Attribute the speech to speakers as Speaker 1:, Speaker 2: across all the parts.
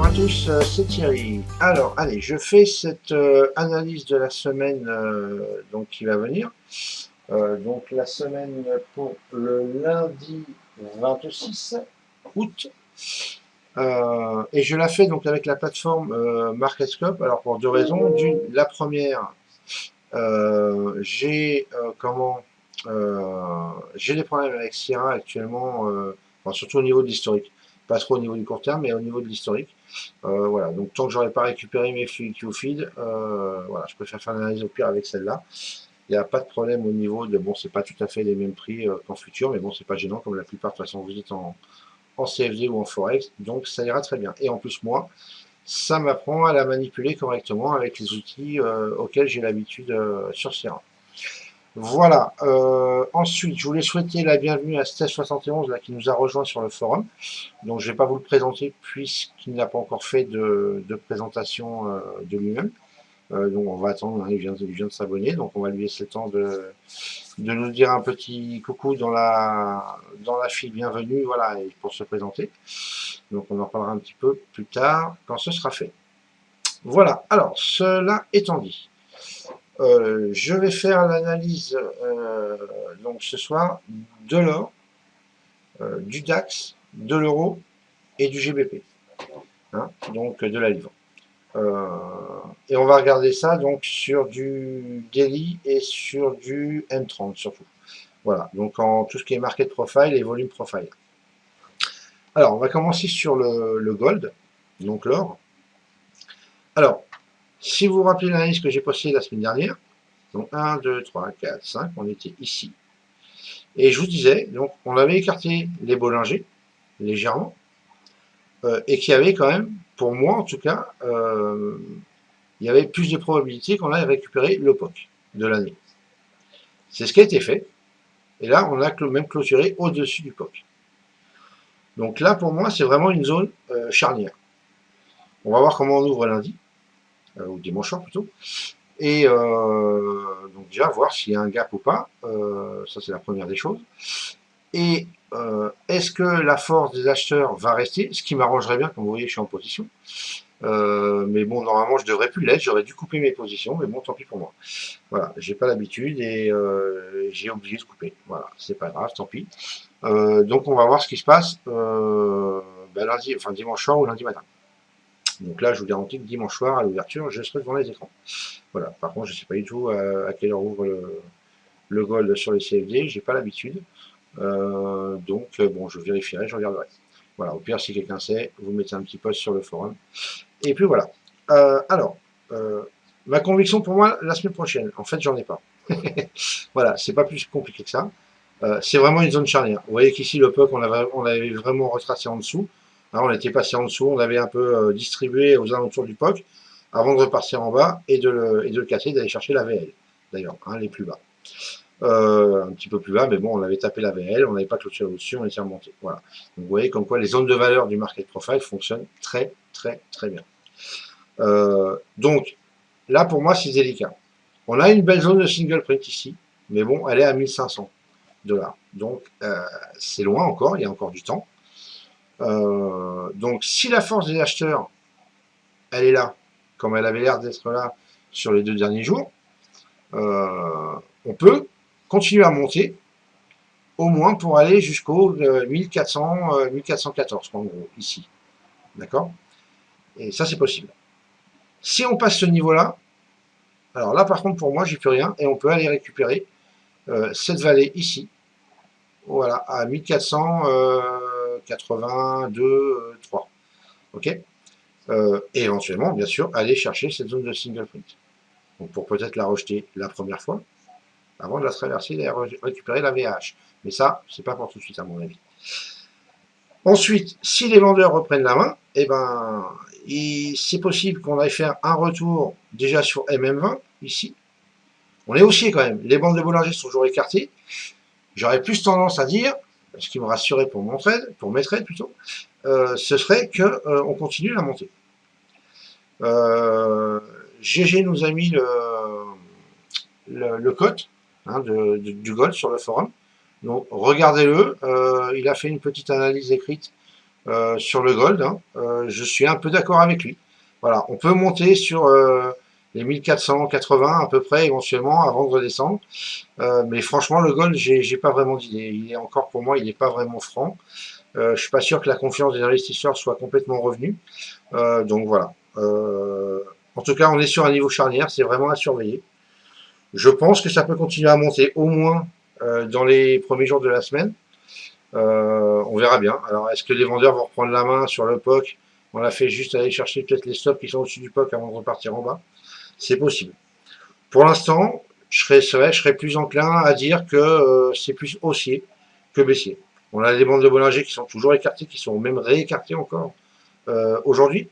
Speaker 1: Bonjour à tous, c'est Thierry. Alors, allez, je fais cette analyse de la semaine donc qui va venir. Donc la semaine pour le lundi 26 août. Et je la fais donc avec la plateforme MarketScope. Alors pour deux raisons. La première, j'ai des problèmes avec Sierra actuellement, enfin, surtout au niveau de l'historique. Pas trop au niveau du court terme, mais au niveau de l'historique. Voilà, donc tant que j'aurais pas récupéré mes QFeed, voilà, je préfère faire l'analyse au pire avec celle-là. Il n'y a pas de problème au niveau de, bon, c'est pas tout à fait les mêmes prix qu'en futur, mais bon, c'est pas gênant, comme la plupart, de toute façon, vous êtes en CFD ou en Forex, donc ça ira très bien. Et en plus, moi, ça m'apprend à la manipuler correctement avec les outils auxquels j'ai l'habitude sur Sierra. Voilà. Ensuite, je voulais souhaiter la bienvenue à Steph71 là, qui nous a rejoint sur le forum. Donc, je ne vais pas vous le présenter puisqu'il n'a pas encore fait de présentation de lui-même. Donc, on va attendre. Hein, il vient de s'abonner. Donc, on va lui laisser le temps de nous dire un petit coucou dans la file bienvenue. Voilà, et pour se présenter. Donc, on en parlera un petit peu plus tard quand ce sera fait. Voilà. Alors, cela étant dit. Je vais faire l'analyse donc ce soir de l'or, du DAX, de l'euro et du GBP, hein, donc de la livre. Et on va regarder ça donc sur du daily et sur du M30 surtout. Voilà, donc en tout ce qui est market profile et volume profile. Alors, on va commencer sur le gold, donc l'or. Alors, si vous vous rappelez l'analyse que j'ai postée la semaine dernière, donc 1, 2, 3, 4, 5, on était ici. Et je vous disais, donc, on avait écarté les Bollinger, légèrement, et qu'il y avait quand même, pour moi en tout cas, il y avait plus de probabilités qu'on aille récupérer le POC de l'année. C'est ce qui a été fait. Et là, on a même clôturé au-dessus du POC. Donc là, pour moi, c'est vraiment une zone charnière. On va voir comment on ouvre lundi, ou dimanche soir plutôt. Et donc déjà, voir s'il y a un gap ou pas. Ça, c'est la première des choses. Et est-ce que la force des acheteurs va rester? Ce qui m'arrangerait bien, comme vous voyez, je suis en position. Mais bon, normalement, je devrais plus l'être. J'aurais dû couper mes positions, mais bon, tant pis pour moi. Voilà, j'ai pas l'habitude et j'ai oublié de couper. Voilà, c'est pas grave, tant pis. Donc, on va voir ce qui se passe lundi, enfin dimanche soir ou lundi matin. Donc là, je vous garantis que dimanche soir, à l'ouverture, je serai devant les écrans. Voilà. Par contre, je sais pas du tout à quelle heure ouvre le gold sur les CFD. J'ai pas l'habitude. Donc, bon, je vérifierai, je regarderai. Voilà, au pire, si quelqu'un sait, vous mettez un petit post sur le forum. Et puis voilà. Alors, ma conviction pour moi, la semaine prochaine, en fait, j'en ai pas. Voilà, c'est pas plus compliqué que ça. C'est vraiment une zone charnière. Vous voyez qu'ici, le POC, on avait vraiment retracé en dessous. Hein, on était passé en dessous, on avait un peu distribué aux alentours du POC avant de repartir en bas et de le casser, d'aller chercher la VL, d'ailleurs, hein, les plus bas. Un petit peu plus bas, mais bon, on avait tapé la VL, on n'avait pas clôturé au-dessus, on était remonté. Voilà. Donc vous voyez comme quoi les zones de valeur du market profile fonctionnent très, très, très bien. Donc, là, pour moi, c'est délicat. On a une belle zone de single print ici, mais bon, elle est à 1500 $. Donc, c'est loin encore, il y a encore du temps. Donc, si la force des acheteurs, elle est là, comme elle avait l'air d'être là sur les 2 derniers jours, on peut continuer à monter, au moins pour aller jusqu'au 1400, 1414, en gros, ici. D'accord? Et ça, c'est possible. Si on passe ce niveau-là, alors là, par contre, pour moi, j'ai plus rien, et on peut aller récupérer cette vallée ici, voilà, à 1482, 3. Ok? Et éventuellement, bien sûr, aller chercher cette zone de single print. Donc, pour peut-être la rejeter la première fois, avant de la traverser et récupérer la VH. Mais ça, c'est pas pour tout de suite, à mon avis. Ensuite, si les vendeurs reprennent la main, eh ben, c'est possible qu'on aille faire un retour déjà sur MM20, ici. On est haussier quand même. Les bandes de Bollinger sont toujours écartées. J'aurais plus tendance à dire, ce qui me rassurait pour mon trade, pour mes trades plutôt, ce serait que on continue la montée. GG nous a mis le code hein, du gold sur le forum. Donc regardez-le. Il a fait une petite analyse écrite sur le gold, hein. Je suis un peu d'accord avec lui. Voilà, on peut monter sur les 1480 à peu près éventuellement avant de redescendre. Mais franchement, le gold, j'ai pas vraiment d'idée. Il est encore pour moi, il n'est pas vraiment franc. Je suis pas sûr que la confiance des investisseurs soit complètement revenue. Donc voilà. En tout cas, on est sur un niveau charnière, c'est vraiment à surveiller. Je pense que ça peut continuer à monter au moins dans les premiers jours de la semaine. On verra bien. Alors, est-ce que les vendeurs vont reprendre la main sur le POC? On a fait juste aller chercher peut-être les stops qui sont au-dessus du POC avant de repartir en bas. C'est possible. Pour l'instant, je serais plus enclin à dire que c'est plus haussier que baissier. On a des bandes de Bollinger qui sont toujours écartées, qui sont même réécartées encore aujourd'hui.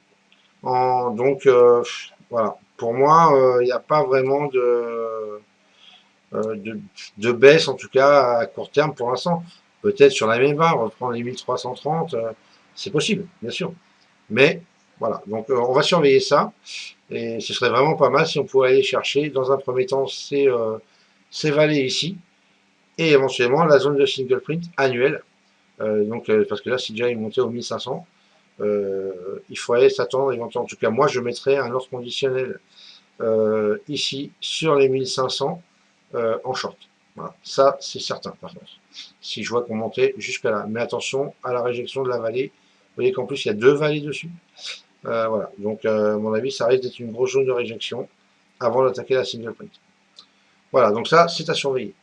Speaker 1: Donc voilà, pour moi, il n'y a pas vraiment euh, de, de baisse, en tout cas à court terme pour l'instant. Peut-être sur la même barre, reprendre les 1330, c'est possible, bien sûr. Mais voilà, donc on va surveiller ça. Et ce serait vraiment pas mal si on pouvait aller chercher dans un premier temps ces vallées ici et éventuellement la zone de single print annuelle. Parce que là, si déjà il montait au 1500, il faudrait s'attendre éventuellement. En tout cas, moi, je mettrais un ordre conditionnel ici sur les 1500 en short. Voilà. Ça, c'est certain, par contre. Si je vois qu'on montait jusqu'à là. Mais attention à la réjection de la vallée. Vous voyez qu'en plus, il y a deux vallées dessus. Voilà. Donc, à mon avis, ça risque d'être une grosse zone de réjection avant d'attaquer la single print. Voilà. Donc, ça, c'est à surveiller.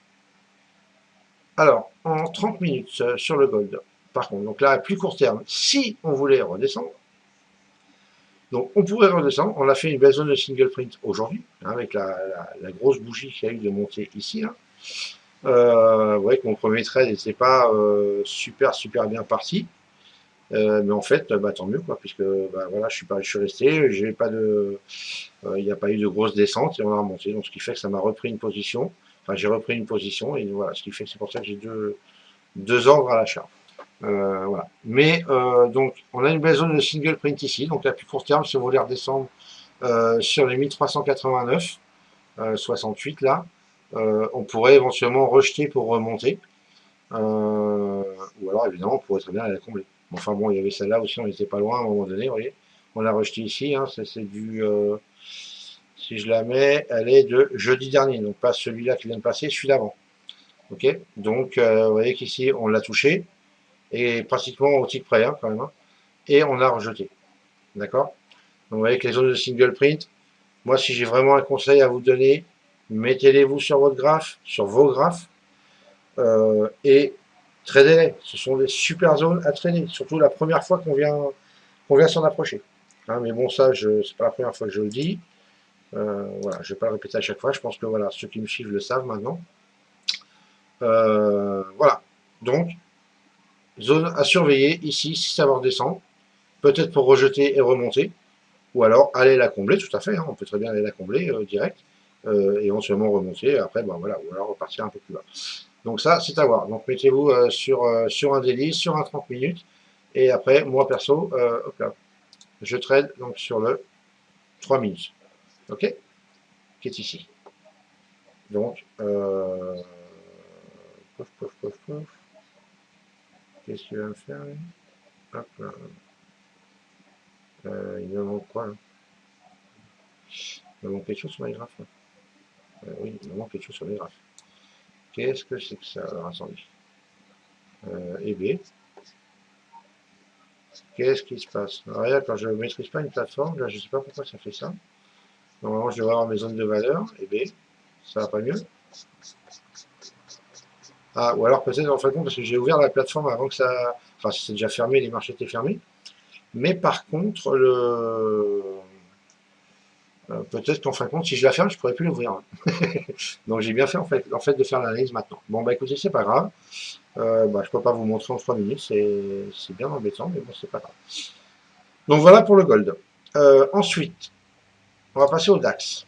Speaker 1: Alors, en 30 minutes sur le gold, par contre, donc là, à plus court terme, si on voulait redescendre, donc on pourrait redescendre. On a fait une belle zone de single print aujourd'hui, hein, avec la grosse bougie qu'il y a eu de montée ici. Hein. Vous voyez que mon premier trade n'était pas super bien parti. Mais en fait, bah, tant mieux, quoi, puisque bah, voilà, je suis resté, j'ai pas de, il n'y a pas eu de grosse descente et on a remonté. Donc ce qui fait que ça m'a repris une position. Enfin, j'ai repris une position et voilà, ce qui fait que c'est pour ça que j'ai deux ordres à l'achat. Voilà. Mais donc, on a une belle zone de single print ici. Donc, à plus court terme, si on voulait redescendre sur les 1389, 68 là, on pourrait éventuellement rejeter pour remonter. Ou alors, évidemment, on pourrait très bien la combler. Enfin bon, il y avait celle-là aussi, on n'était pas loin à un moment donné, vous voyez. On l'a rejeté ici, hein, c'est du... si je la mets, elle est de jeudi dernier, donc pas celui-là qui vient de passer, celui d'avant. Ok. Donc, vous voyez qu'ici, on l'a touché, et pratiquement au titre près, hein, quand même. Hein, et on a rejeté. D'accord. Donc, vous voyez que les zones de single print, moi, si j'ai vraiment un conseil à vous donner, mettez-les-vous sur votre graphe, sur vos graphes, et tradez-les. Ce sont des super zones à trader, surtout la première fois qu'on vient s'en approcher. Hein, mais bon, ça, c'est pas la première fois que je le dis. Voilà, je vais pas le répéter à chaque fois. Je pense que voilà, ceux qui me suivent le savent maintenant. Voilà. Donc, zone à surveiller ici, si ça va redescendre. Peut-être pour rejeter et remonter. Ou alors aller la combler, tout à fait. Hein, on peut très bien aller la combler direct. Éventuellement remonter. Après, bon, voilà. Ou alors repartir un peu plus bas. Donc ça, c'est à voir. Donc mettez-vous sur un daily, sur un 30 minutes. Et après, moi perso, hop là, je trade donc sur le 3 minutes. OK. Qui est ici. Donc, pouf. Qu'est-ce qu'il va me faire lui? Hop là. Il me manque quoi là? Il me manque quelque chose sur mes graphes là. Oui, il me manque quelque chose sur les graphes. Qu'est-ce que c'est que ça? Alors attendez. Et B. Qu'est-ce qui se passe? Alors, regarde, quand je ne maîtrise pas une plateforme, là je ne sais pas pourquoi ça fait ça. Normalement, je devrais avoir mes zones de valeur. Et B. Ça va pas mieux? Ah, ou alors peut-être en fin de compte, parce que j'ai ouvert la plateforme avant que ça. Enfin, c'est déjà fermé, les marchés étaient fermés. Mais par contre, peut-être qu'en fin de compte, si je la ferme, je pourrais plus l'ouvrir. Hein. Donc j'ai bien fait en fait de faire l'analyse maintenant. Bon bah écoutez, c'est pas grave. Bah, je peux pas vous montrer en 3 minutes, c'est bien embêtant, mais bon, c'est pas grave. Donc voilà pour le gold. Ensuite, on va passer au DAX.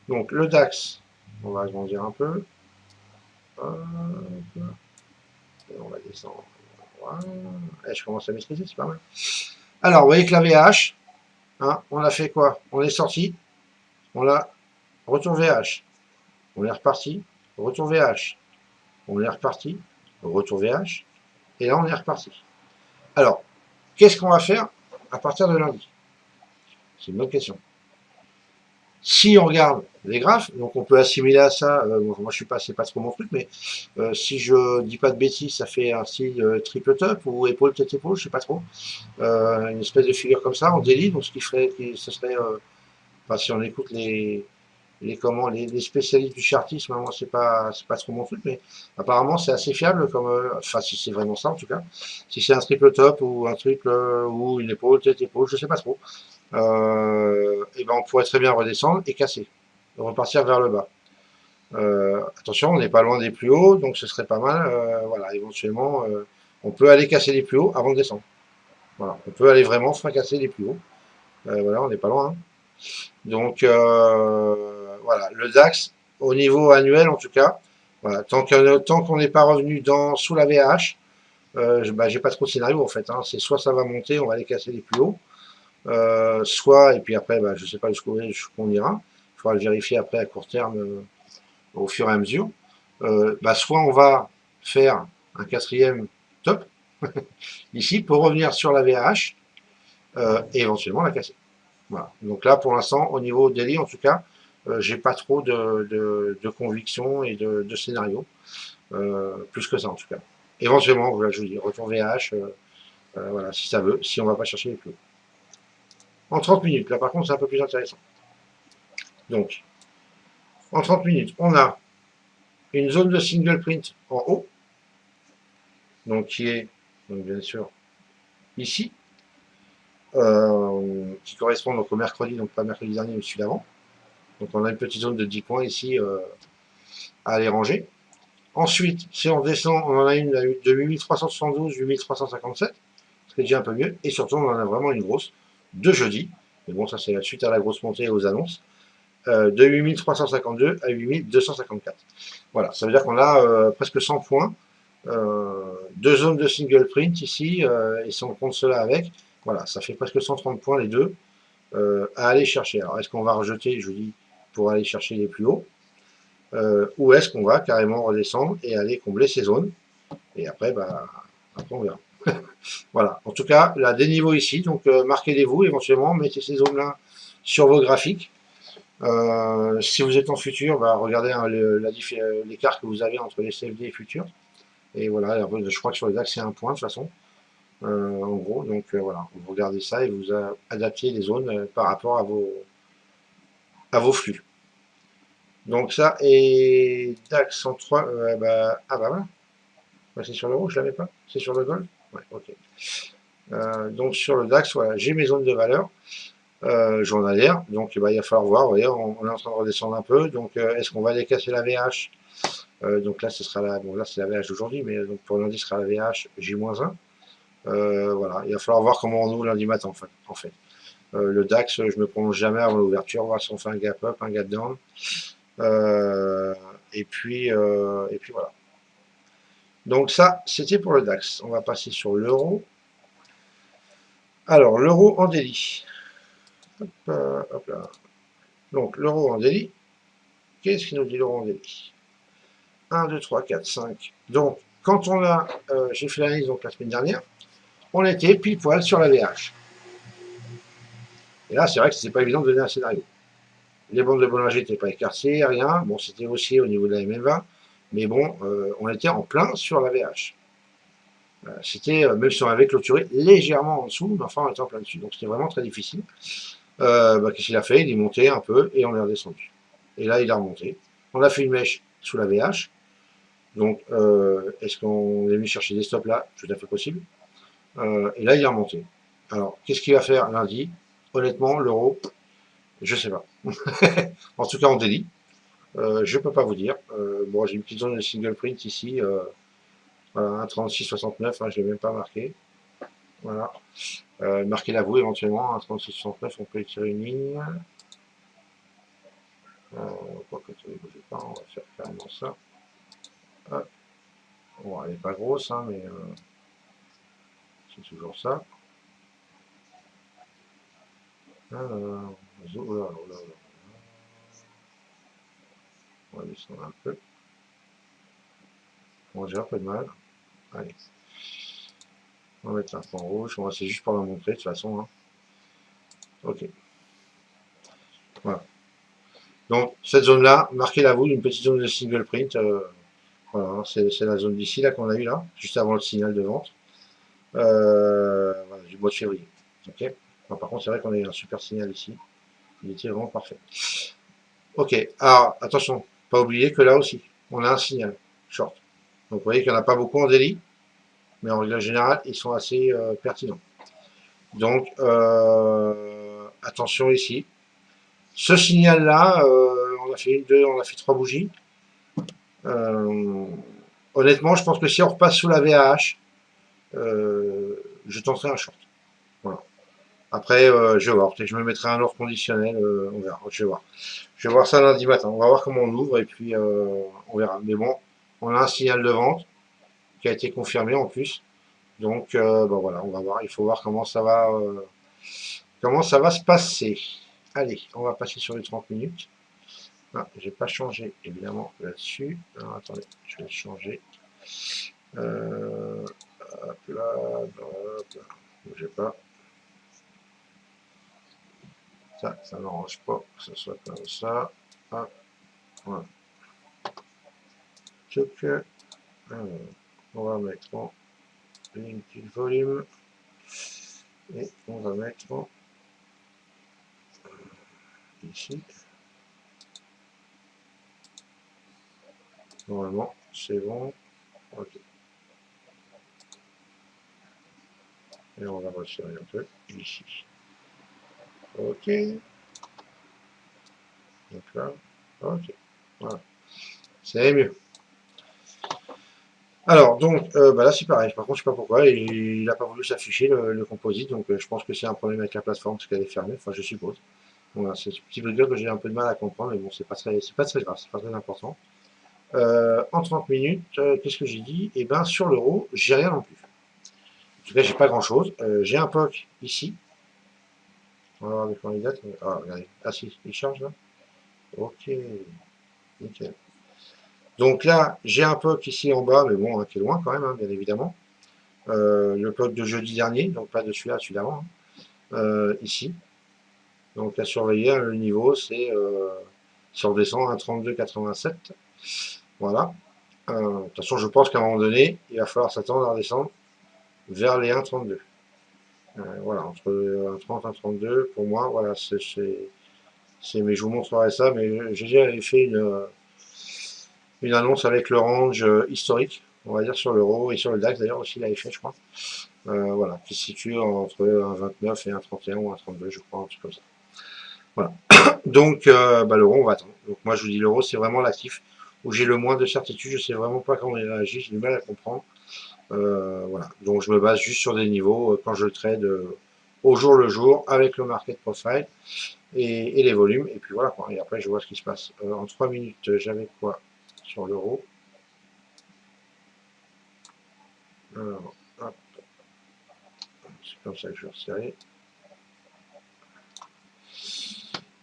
Speaker 1: Donc le DAX, on va agrandir un peu. Et on va descendre. Voilà. Et je commence à maîtriser, c'est pas mal. Alors, vous voyez que la VH, hein, on a fait quoi? On est sorti, on a retour VH, on est reparti, retour VH, on est reparti, retour VH, et là on est reparti. Alors, qu'est-ce qu'on va faire à partir de lundi? C'est une bonne question. Si on regarde les graphes, donc on peut assimiler à ça, bon, moi je suis pas, c'est pas trop mon truc, mais si je dis pas de bêtises, ça fait un style triple top ou épaule tête épaule, je sais pas trop, une espèce de figure comme ça en daily, donc ce qui ferait, ce serait, enfin, si on écoute les spécialistes du chartisme, moi c'est pas trop mon truc, mais apparemment c'est assez fiable comme, enfin si c'est vraiment ça en tout cas, si c'est un triple top ou un triple ou une épaule tête épaule, je sais pas trop, et ben on pourrait très bien redescendre et casser, repartir vers le bas. Attention, on n'est pas loin des plus hauts, donc ce serait pas mal. Voilà, éventuellement, on peut aller casser les plus hauts avant de descendre. Voilà, on peut aller vraiment fracasser les plus hauts. Voilà, on n'est pas loin, hein. Donc voilà, le DAX au niveau annuel en tout cas. Voilà, tant qu'on n'est pas revenu sous la VH, bah, j'ai pas trop de scénario en fait, hein. C'est soit ça va monter, on va aller casser les plus hauts, soit et puis après, bah, je sais pas jusqu'où on ira. Il faudra le vérifier après à court terme au fur et à mesure. Bah, soit on va faire un quatrième top ici pour revenir sur la VH et éventuellement la casser. Voilà. Donc là, pour l'instant, au niveau daily, en tout cas, j'ai pas trop de conviction et de scénario, plus que ça en tout cas. Éventuellement, voilà, je vous dis, retour VH, voilà, si ça veut, si on va pas chercher les plus hauts. En 30 minutes, là par contre, c'est un peu plus intéressant. Donc, en 30 minutes, on a une zone de single print en haut, donc qui est, donc bien sûr, ici, qui correspond donc au mercredi, donc pas mercredi dernier, mais celui d'avant. Donc on a une petite zone de 10 points ici à aller ranger. Ensuite, si on descend, on en a une de 8372, 8357, ce qui est déjà un peu mieux. Et surtout, on en a vraiment une grosse de jeudi. Mais bon, ça c'est la suite à la grosse montée et aux annonces. De 8352 à 8254. Voilà, ça veut dire qu'on a presque 100 points. Deux zones de single print ici, et si on compte cela avec, voilà, ça fait presque 130 points les deux à aller chercher. Alors, est-ce qu'on va rejeter, je vous dis, pour aller chercher les plus hauts, ou est-ce qu'on va carrément redescendre et aller combler ces zones, et après, bah, après on verra. Voilà, en tout cas, là, des niveaux ici, donc marquez-les-vous éventuellement, mettez ces zones-là sur vos graphiques. Si vous êtes en futur, bah, regardez hein, l'écart que vous avez entre les CFD et futurs. Et voilà, je crois que sur les DAX, c'est un point de toute façon, en gros. Donc voilà, vous regardez ça et vous adaptez les zones par rapport à vos flux. Donc ça, et DAX 103, bah, ah bah voilà, bah, c'est sur l'euro, je ne l'avais pas, c'est sur le gold. Ouais, ok. Donc sur le DAX, voilà, j'ai mes zones de valeur journalières, donc bah, il va falloir voir, vous voyez, on est en train de redescendre un peu, donc est-ce qu'on va aller casser la VH? Donc là, ce sera bon là c'est la VH d'aujourd'hui, mais donc pour lundi, ce sera la VH J-1. Voilà, il va falloir voir comment on ouvre lundi matin en fait. Le DAX, je me prononce jamais avant l'ouverture, voir si on fait un gap up, un gap down. Et puis voilà. Donc ça, c'était pour le DAX. On va passer sur l'euro. Alors, l'euro en daily. Hop là. Donc, l'euro en daily. Qu'est-ce qu'il nous dit l'euro en daily? 1, 2, 3, 4, 5. Donc, quand on a, j'ai fait l'analyse donc la semaine dernière, on était pile poil sur la VH. Et là, c'est vrai que c'était pas évident de donner un scénario. Les bandes de Bollinger n'étaient pas écartées, rien. Bon, c'était aussi au niveau de la MM20. Mais bon, on était en plein sur la VH. C'était, même si on avait clôturé légèrement en dessous, mais enfin on était en plein dessus. Donc c'était vraiment très difficile. Bah, qu'est-ce qu'il a fait? Il est monté un peu et on est redescendu. Et là, il a remonté. On a fait une mèche sous la VH. Donc, est-ce qu'on est venu chercher des stops là? Tout à fait possible. Et là, il est remonté. Alors, qu'est-ce qu'il va faire lundi? Honnêtement, l'euro, je sais pas. En tout cas, on délit. Je peux pas vous dire. Bon, j'ai une petite zone de single print ici. Voilà, 36,69, hein, je l'ai même pas marqué. Voilà. Marquez-la vous éventuellement, 36,69, on peut étirer une ligne. Quoi que ne bougez pas, on va faire carrément ça. Hop. Bon, elle n'est pas grosse, hein, mais c'est toujours ça. Alors, on va descendre un peu. Bon, j'ai un peu de mal. Allez. On va mettre un point rouge, c'est juste pour la montrer de toute façon. Hein. Ok, voilà. Donc cette zone-là, marquez-la vous, une petite zone de single print. Voilà, c'est la zone d'ici là qu'on a eu là, juste avant le signal de vente voilà, du mois de février. Ok. Bon, par contre, c'est vrai qu'on a eu un super signal ici. Il était vraiment parfait. Ok. Alors attention, pas oublier que là aussi, on a un signal short. Donc vous voyez qu'il n'y en a pas beaucoup en daily, mais en règle générale, ils sont assez pertinents. Donc attention ici. Ce signal-là, on a fait une, deux, on a fait trois bougies. Euh, honnêtement, je pense que si on repasse sous la VAH, je tenterai un short. Voilà. Après, je vais voir. Peut-être que je me mettrai un ordre conditionnel. On verra. Je vais voir. Je vais voir ça lundi matin. On va voir comment on ouvre et puis on verra. Mais bon, on a un signal de vente qui a été confirmé en plus. Donc, bon, voilà, on va voir. Il faut voir comment ça va se passer. Allez, on va passer sur les 30 minutes. Ah, j'ai pas changé évidemment là-dessus. Alors attendez, je vais le changer. Hop là, hop là. Bougez pas. Ça n'arrange pas que ce soit comme ça. Hop, voilà. Donc, on va mettre en limited volume et on va mettre en ici. Normalement, c'est bon. Ok. Et on va resserrer un peu ici. Ok. Donc là, ok. Voilà. C'est mieux. Alors, donc, bah là c'est pareil. Par contre, je sais pas pourquoi. Il n'a pas voulu s'afficher le composite. Donc, je pense que c'est un problème avec la plateforme parce qu'elle est fermée. Enfin, je suppose. Voilà, c'est ce petit bug que j'ai un peu de mal à comprendre. Mais bon, c'est pas très grave. C'est pas très important. En 30 minutes, qu'est-ce que j'ai dit? Eh ben, sur l'euro, j'ai rien non plus. En tout cas, j'ai pas grand chose. J'ai un POC ici. On va voir des candidats. Ah, regardez. Ah si, il charge là. Ok, nickel. Donc là, j'ai un POC ici en bas, mais bon, hein, qui est loin quand même, hein, bien évidemment. Le POC de jeudi dernier, donc pas de celui-là, celui d'avant, hein, ici. Donc à surveiller, le niveau, c'est si on redescend à 32,87. Voilà. De toute façon, je pense qu'à un moment donné, il va falloir s'attendre à redescendre vers les 1,32. Voilà, entre 1,30 et 1,32, pour moi, voilà, mais je vous montrerai ça, mais j'ai déjà fait une annonce avec le range historique, on va dire, sur l'euro et sur le DAX d'ailleurs aussi, il avait fait, je crois. Voilà, qui se situe entre 1,29 et 1,31 ou 1,32, je crois, un truc comme ça. Voilà. Donc, bah, l'euro, on va attendre. Donc, moi, je vous dis, l'euro, c'est vraiment l'actif où j'ai le moins de certitude. Je sais vraiment pas comment il réagit, j'ai du mal à comprendre. Voilà. Donc, je me base juste sur des niveaux quand je trade au jour le jour avec le market profile et les volumes. Et puis voilà, quoi. Et après, je vois ce qui se passe. En 3 minutes, j'avais quoi sur l'euro? Alors, hop, c'est comme ça que je vais resserrer.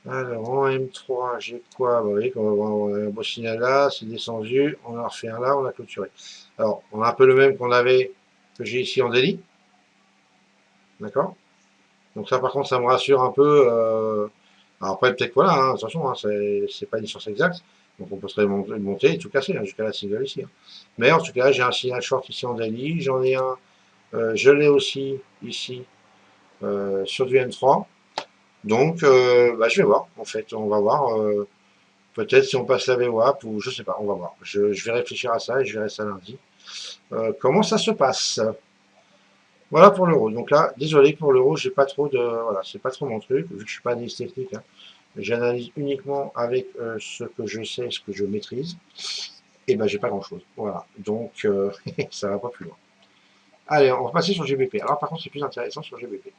Speaker 1: Alors, en M3, j'ai quoi? Bah, vous voyez qu'on a un beau signal là, c'est descendu, on a refait un là, on a clôturé. Alors, on a un peu le même que j'ai ici en daily, d'accord? Donc ça, par contre, ça me rassure un peu. Alors après, peut-être voilà, hein, attention, hein, c'est pas une science exacte, donc on peut se monter et tout casser hein, jusqu'à la single ici. Hein. Mais en tout cas, j'ai un signal short ici en daily, j'en ai un, je l'ai aussi ici sur du M3. Donc, bah, je vais voir, en fait, on va voir. Peut-être si on passe la VWAP ou je sais pas, on va voir. Je vais réfléchir à ça et je verrai ça lundi. Comment ça se passe? Voilà pour l'euro. Donc là, désolé pour l'euro, j'ai pas trop de, voilà, c'est pas trop mon truc vu que je suis pas analyste technique. Hein. J'analyse uniquement avec ce que je sais, ce que je maîtrise. Et ben j'ai pas grand chose. Voilà. Donc ça va pas plus loin. Allez, on va passer sur GBP. Alors par contre, c'est plus intéressant sur GBP.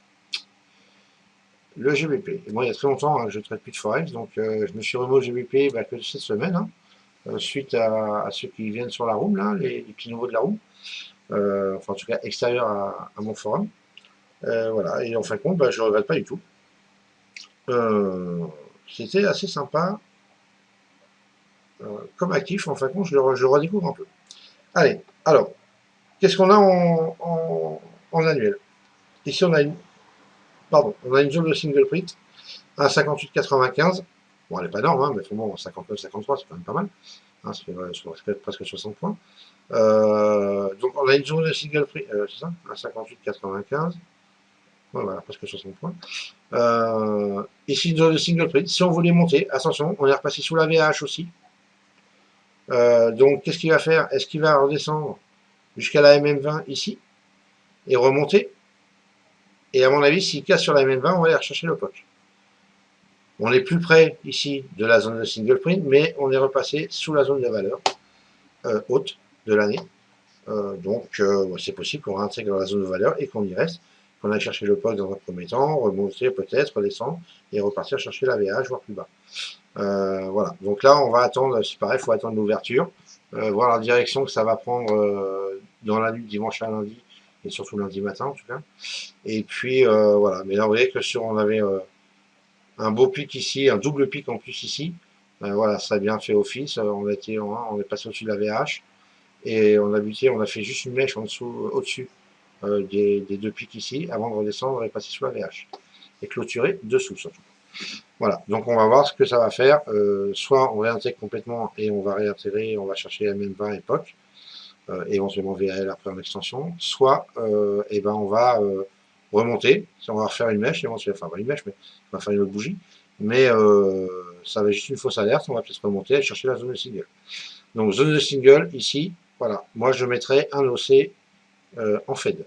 Speaker 1: Le GBP. Et moi, il y a très longtemps, hein, je ne traite plus de Forex, donc je me suis remis au GBP bah, que cette semaine. Hein. Suite à ceux qui viennent sur la room, là, les petits nouveaux de la room, enfin en tout cas extérieur à mon forum. Voilà, et en fin de compte, bah, je ne regrette pas du tout. C'était assez sympa comme actif, en fin de compte, je le redécouvre un peu. Allez, alors, qu'est-ce qu'on a en annuel. Ici, on a une zone de single print à 58,95. Bon, elle n'est pas énorme, hein, mais bon, 59,53, c'est quand même pas mal. Hein, ça fait presque 60 points. Donc, on a une zone de single print, c'est ça, à 58,95. Voilà, presque 60 points. Ici, une zone de single print. Si on voulait monter, attention, on est repassé sous la VH aussi. Donc, qu'est-ce qu'il va faire? Est-ce qu'il va redescendre jusqu'à la MM20 ici et remonter? Et à mon avis, s'il casse sur la MM20, on va aller rechercher le POC. On est plus près ici de la zone de single print, mais on est repassé sous la zone de valeur haute de l'année. Donc, c'est possible qu'on réintègre la zone de valeur et qu'on y reste, qu'on aille chercher le POC dans un premier temps, remonter peut-être, redescendre et repartir chercher la VH, voire plus bas. Voilà. Donc là, on va attendre, c'est pareil, il faut attendre l'ouverture, voir la direction que ça va prendre dans la nuit dimanche à lundi, et surtout lundi matin en tout cas. Et puis voilà. Mais là, vous voyez que on avait un beau pic ici, un double pic en plus ici. Voilà, ça a bien fait office. On est passé au-dessus de la VH et on a fait juste une mèche en dessous, au-dessus des deux pics ici, avant de redescendre et passer sous la VH et clôturer dessous surtout. Voilà, donc on va voir ce que ça va faire. Soit on réintègre complètement et on va réintégrer, on va chercher la même 20 époque, éventuellement VAL après en extension, soit et ben on va remonter, on va refaire une mèche, éventuellement, enfin pas une mèche, mais on va faire une autre bougie, mais ça va juste une fausse alerte, on va peut-être remonter et chercher la zone de single. Donc zone de single, ici, voilà, moi je mettrai un OC en Fed,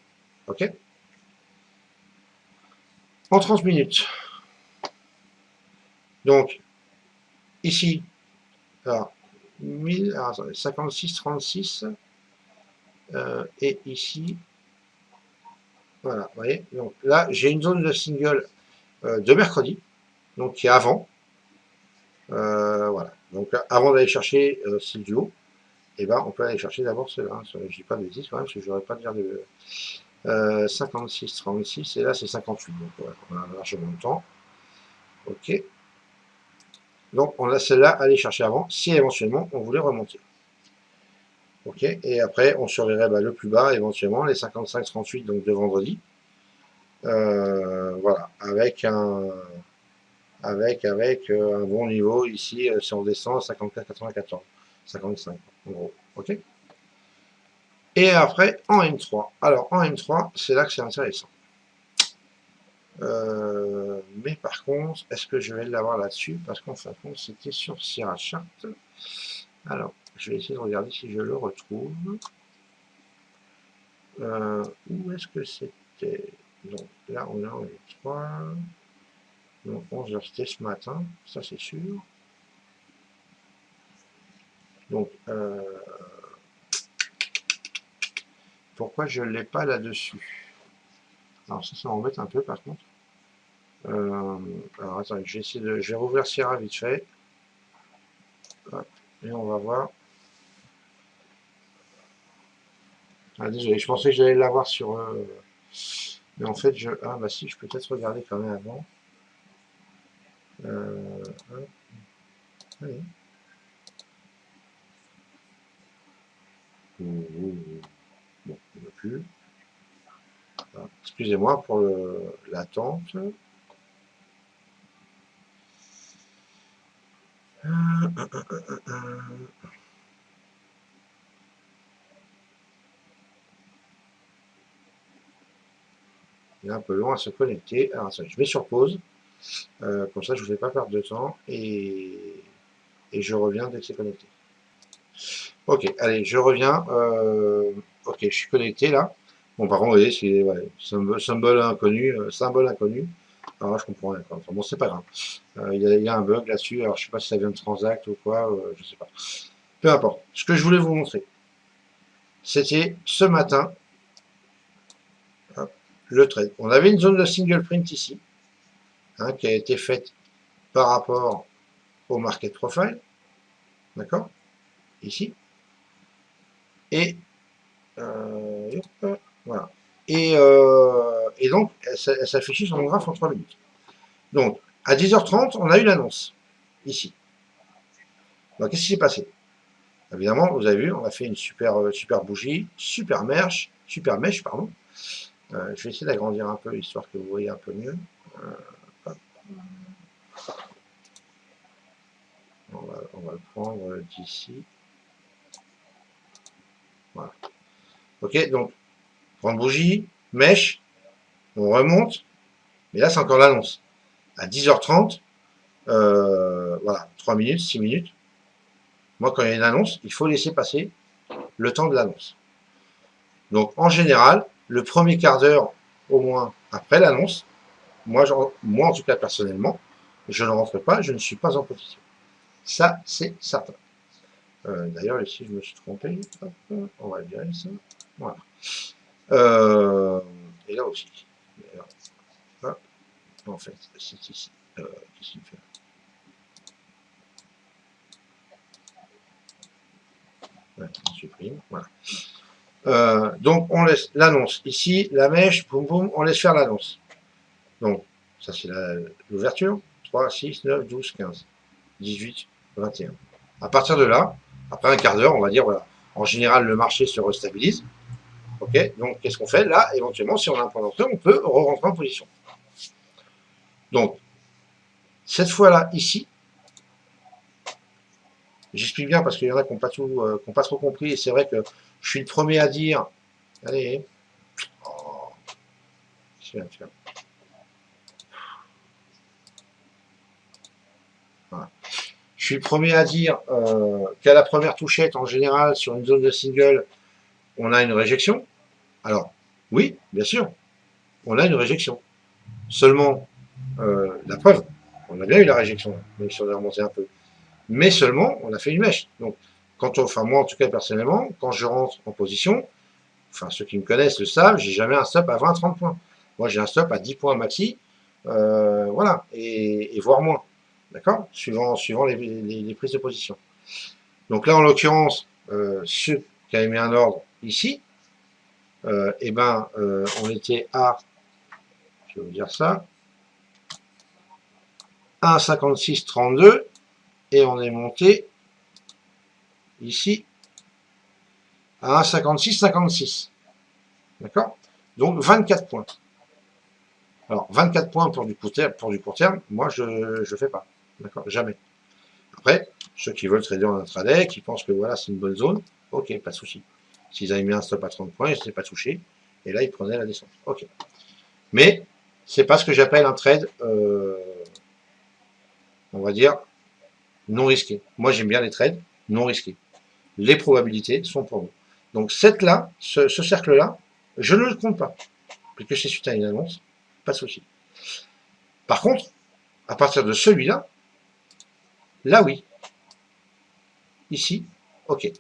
Speaker 1: ok? En 30 minutes. Donc, ici, alors, 1000, alors, attendez, 56, 36, et ici, voilà, vous voyez, donc là, j'ai une zone de single de mercredi, donc qui est avant, voilà, donc avant d'aller chercher ce duo, et ben on peut aller chercher d'abord cela, hein. Je dis pas de bêtises quand même, parce que je n'aurais pas dire de 56, 36, et là c'est 58, donc voilà, on a largement le temps, ok, donc on a celle-là à aller chercher avant, si éventuellement on voulait remonter. Ok, et après on surveillerait le plus bas éventuellement les 55-38 donc de vendredi. Voilà, avec un bon niveau ici si on descend 54-94, 55 en gros. Ok. Et après en M3. Alors en M3 c'est là que c'est intéressant. Mais par contre, est-ce que je vais l'avoir là-dessus? Parce qu'en fin de compte, c'était sur Sierra Chart. Alors, je vais essayer de regarder si je le retrouve. Où est-ce que c'était? Donc là, on a en M3. Donc 11h, c'était ce matin, ça c'est sûr. Donc, pourquoi je ne l'ai pas là-dessus? Alors ça m'embête un peu par contre. Alors attendez, je vais rouvrir Sierra vite fait. Hop, et on va voir. Ah désolé, je pensais que j'allais l'avoir sur... mais en fait, ah bah si, je peux peut-être regarder quand même avant. Hop, allez. Bon, il ne veut plus. Ah, excusez-moi pour l'attente. Il est un peu long à se connecter. Alors, ça, je mets sur pause. Comme ça, je ne vous fais pas perdre de temps. Et je reviens dès que c'est connecté. Ok, allez, je reviens. Ok, je suis connecté là. Bon, par contre, vous voyez, c'est ouais, symbole inconnu. Symbole inconnu. Alors là, je comprends rien. Enfin, bon, c'est pas grave. Il y a un bug là-dessus. Alors, je sais pas si ça vient de Transact ou quoi. Je sais pas. Peu importe. Ce que je voulais vous montrer, c'était ce matin. Hop, le trade. On avait une zone de single print ici, hein, qui a été faite par rapport au market profile, d'accord, ici, et voilà. Et donc, elle s'affichait sur mon graphe en 3 minutes. Donc, à 10h30, on a eu l'annonce, ici. Donc, qu'est-ce qui s'est passé? Évidemment, vous avez vu, on a fait une super bougie, super mèche, pardon. Je vais essayer d'agrandir un peu, histoire que vous voyez un peu mieux. Hop. On va le prendre d'ici. Voilà. Ok, donc, prendre bougie, mèche, on remonte, mais là c'est encore l'annonce. À 10h30, voilà, 3 minutes, 6 minutes. Moi, quand il y a une annonce, il faut laisser passer le temps de l'annonce. Donc, en général, le premier quart d'heure, au moins, après l'annonce, moi, en tout cas, personnellement, je ne rentre pas, je ne suis pas en position. Ça, c'est certain. D'ailleurs, ici, je me suis trompé. Hop, on va virer ça. Voilà. Et là aussi. Hop, en fait, c'est ici. Qu'est-ce qu'il fait? Ouais, on supprime. Voilà. Donc, on laisse l'annonce. Ici, la mèche, boum, boum, on laisse faire l'annonce. Donc, ça, c'est l'ouverture. 3, 6, 9, 12, 15, 18, 21. À partir de là, après un quart d'heure, on va dire, voilà, en général, le marché se restabilise. Ok, donc qu'est-ce qu'on fait? Là, éventuellement, si on a un point d'entrée, on peut re-rentrer en position. Donc, cette fois-là, ici, j'explique bien parce qu'il y en a qui n'ont pas, pas trop compris, et c'est vrai que je suis le premier à dire, allez, oh, je vais faire. Voilà. Je suis le premier à dire qu'à la première touchette, en général, sur une zone de single, on a une réjection. Alors, oui, bien sûr, on a une réjection. Seulement, la preuve, on a bien eu la réjection, même si on a remonté un peu. Mais seulement, on a fait une mèche. Donc, enfin moi en tout cas personnellement, quand je rentre en position, enfin ceux qui me connaissent le savent, j'ai jamais un stop à 20-30 points. Moi j'ai un stop à 10 points maxi, voilà, et voire moins. D'accord, suivant les prises de position. Donc là, en l'occurrence, ceux qui avaient mis un ordre ici, on était à, je vais vous dire ça, 1,5632 et on est monté ici à 1,5656. D'accord? Donc 24 points. Alors 24 points pour du court terme, moi je ne fais pas. D'accord? Jamais. Après, ceux qui veulent trader en intraday, qui pensent que voilà, c'est une bonne zone, ok, pas de souci. S'ils avaient mis un stop à 30 points, ils ne s'étaient pas touchés, et là, ils prenaient la descente. Ok. Mais, c'est pas ce que j'appelle un trade, on va dire, non risqué. Moi, j'aime bien les trades non risqués. Les probabilités sont pour nous. Donc, cette-là, ce cercle-là, je ne le compte pas. Puisque c'est suite à une annonce, pas de souci. Par contre, à partir de celui-là, là oui. Ici, ok.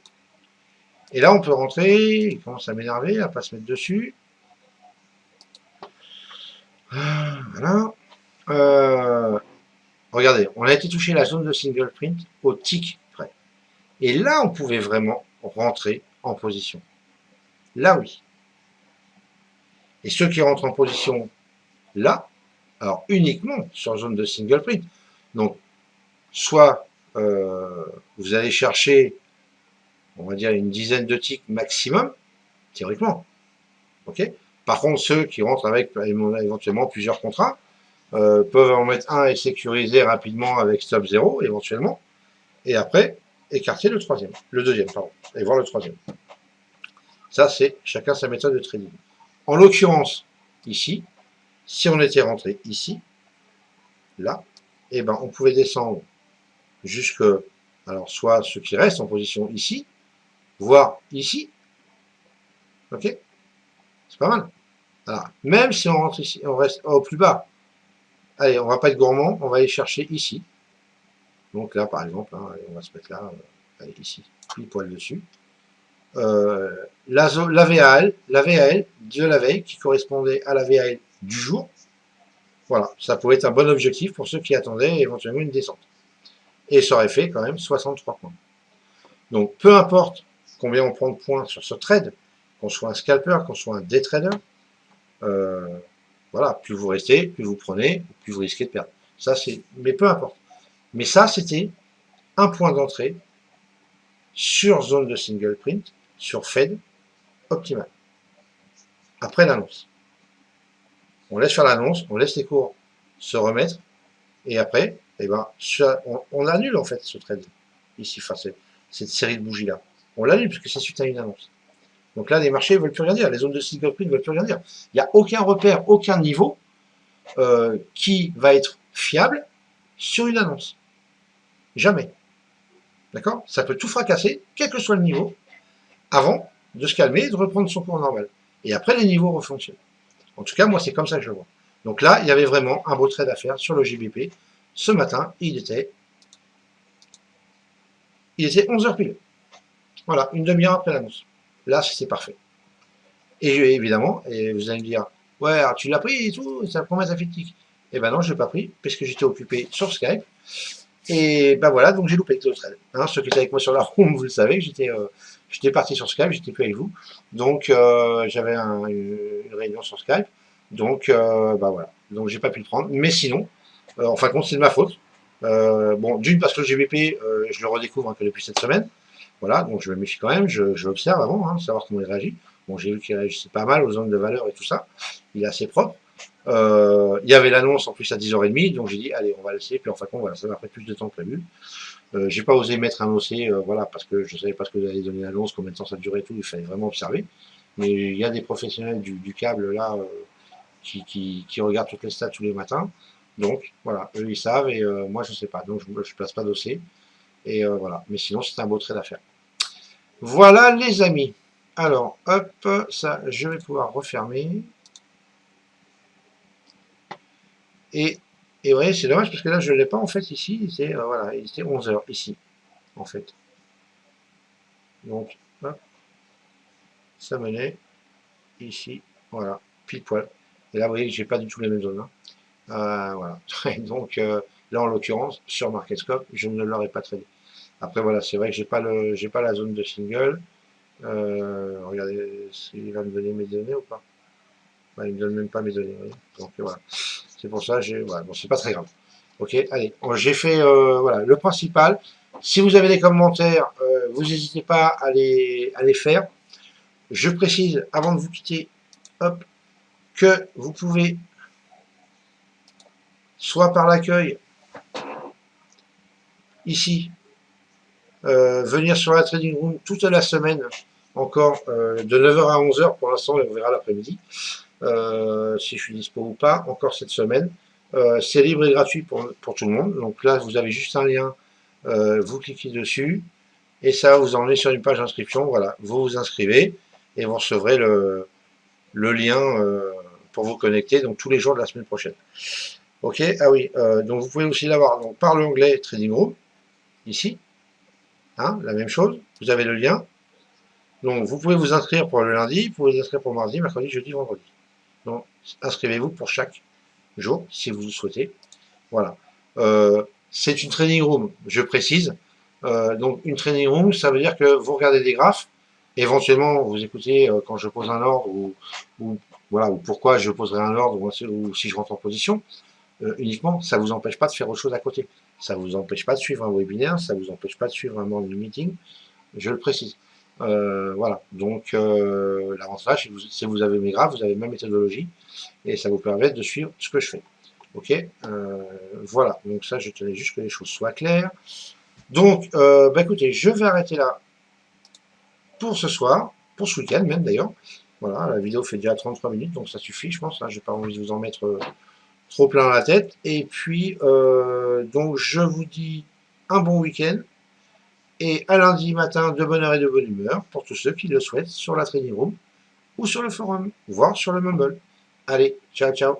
Speaker 1: Et là, on peut rentrer, il commence à m'énerver, à pas se mettre dessus. Voilà. Regardez, on a été touché la zone de single print au tick près. Et là, on pouvait vraiment rentrer en position. Là, oui. Et ceux qui rentrent en position là, alors uniquement sur zone de single print. Donc, soit vous allez chercher, on va dire, une dizaine de ticks maximum, théoriquement. Ok. Par contre, ceux qui rentrent avec éventuellement plusieurs contrats peuvent en mettre un et sécuriser rapidement avec stop 0 éventuellement, et après écarter le deuxième, pardon, et voir le troisième. Ça, c'est chacun sa méthode de trading. En l'occurrence, ici, si on était rentré ici, là, eh ben, on pouvait descendre jusque, alors soit ceux qui restent en position ici, voire ici, ok, c'est pas mal. Alors, même si on rentre ici, on reste au plus bas. Allez, on va pas être gourmand, on va aller chercher ici. Donc là, par exemple, hein, on va se mettre là, allez, ici, pile poil dessus. La VAL de la veille qui correspondait à la VAL du jour. Voilà, ça pouvait être un bon objectif pour ceux qui attendaient éventuellement une descente. Et ça aurait fait quand même 63 points. Donc peu importe combien on prend de points sur ce trade, qu'on soit un scalper, qu'on soit un day trader, voilà, plus vous restez, plus vous prenez, plus vous risquez de perdre. Ça c'est, mais peu importe. Mais ça c'était un point d'entrée sur zone de single print, sur Fed, optimal. Après l'annonce. on laisse faire l'annonce, on laisse les cours se remettre, et après, eh ben, on annule en fait ce trade ici, enfin, cette série de bougies là. On l'annule parce que c'est suite à une annonce. Donc là, les marchés ne veulent plus rien dire, les zones de single prix ne veulent plus rien dire. Il n'y a aucun repère, aucun niveau qui va être fiable sur une annonce. Jamais. D'accord? Ça peut tout fracasser, quel que soit le niveau, avant de se calmer et de reprendre son cours normal. Et après, les niveaux refonctionnent. En tout cas, moi, c'est comme ça que je le vois. Donc là, il y avait vraiment un beau trade à faire sur le JBP. Ce matin, il était 11h pile. Voilà, une demi-heure après l'annonce. Là, c'est parfait. Et évidemment, et vous allez me dire, ouais, alors tu l'as pris et tout, ça promet ça fait tic. Eh ben non, je l'ai pas pris, parce que j'étais occupé sur Skype. Et ben voilà, donc j'ai loupé le trade. Hein, ceux qui étaient avec moi sur la room, vous le savez, j'étais parti sur Skype, j'étais plus avec vous. Donc j'avais une réunion sur Skype. Donc ben voilà, donc j'ai pas pu le prendre. Mais sinon, en fin de compte, c'est de ma faute. Bon, d'une parce que le GBP, je le redécouvre un peu depuis cette semaine. Voilà, donc je me méfie quand même, je l'observe avant, hein, savoir comment il réagit. Bon, j'ai vu qu'il réagissait pas mal aux zones de valeur et tout ça. Il est assez propre. Il y avait l'annonce en plus à 10h30, donc j'ai dit, allez, on va laisser. Puis en fin de compte, voilà, ça m'a pris plus de temps que prévu. J'ai pas osé mettre un OC, voilà, parce que je savais pas ce que vous allez donner l'annonce, combien de temps ça durait et tout, il fallait vraiment observer. Mais il y a des professionnels du câble là qui regardent toutes les stats tous les matins. Donc voilà, eux ils savent et moi je sais pas, donc je place pas d'OC. Et voilà, mais sinon c'est un beau trade à faire. Voilà les amis. Alors, hop, ça, je vais pouvoir refermer. Et vous voyez, c'est dommage parce que là, je ne l'ai pas en fait ici. Voilà, il était 11h ici, en fait. Donc, hop, ça menait ici, voilà, pile poil. Et là, vous voyez que j'ai pas du tout les mêmes zones. Hein. Voilà. Donc, là, en l'occurrence, sur MarketScope, je ne l'aurais pas tradé. Après, voilà, c'est vrai que j'ai pas la zone de single. Regardez s'il va me donner mes données ou pas. Ouais, il me donne même pas mes données. Donc voilà. C'est pour ça, voilà, bon, c'est pas très grave. Ok, allez, j'ai fait voilà, le principal. Si vous avez des commentaires, vous n'hésitez pas à les faire. Je précise, avant de vous quitter, hop, que vous pouvez, soit par l'accueil, ici, venir sur la trading room toute la semaine, encore de 9h à 11h pour l'instant, et on verra l'après-midi, si je suis dispo ou pas, encore cette semaine. C'est libre et gratuit pour tout le monde. Donc là, vous avez juste un lien, vous cliquez dessus, et ça vous emmener sur une page d'inscription. Voilà, vous vous inscrivez, et vous recevrez le lien pour vous connecter, donc tous les jours de la semaine prochaine. Ok, ah oui, donc vous pouvez aussi l'avoir par l'onglet Trading Room, ici, hein, la même chose, vous avez le lien. Donc vous pouvez vous inscrire pour le lundi, vous pouvez vous inscrire pour mardi, mercredi, jeudi, vendredi. Donc inscrivez-vous pour chaque jour, si vous le souhaitez. Voilà. C'est une trading room, je précise. Donc une trading room, ça veut dire que vous regardez des graphes, éventuellement vous écoutez quand je pose un ordre ou voilà, ou pourquoi je poserai un ordre ou si je rentre en position. Uniquement, ça ne vous empêche pas de faire autre chose à côté. Ça ne vous empêche pas de suivre un webinaire, ça ne vous empêche pas de suivre un morning meeting, je le précise. Voilà, donc l'avantage, c'est que vous avez mes graphes, vous avez ma méthodologie, et ça vous permet de suivre ce que je fais. Ok, voilà, donc ça, je tenais juste que les choses soient claires. Donc, bah écoutez, je vais arrêter là pour ce soir, pour ce week-end même d'ailleurs. Voilà, la vidéo fait déjà 33 minutes, donc ça suffit, je pense. Hein, j'ai pas envie de vous en mettre trop plein la tête. Et puis, donc, je vous dis un bon week-end. Et à lundi matin, de bonne heure et de bonne humeur, pour tous ceux qui le souhaitent, sur la Trading Room, ou sur le forum, voire sur le Mumble. Allez, ciao, ciao.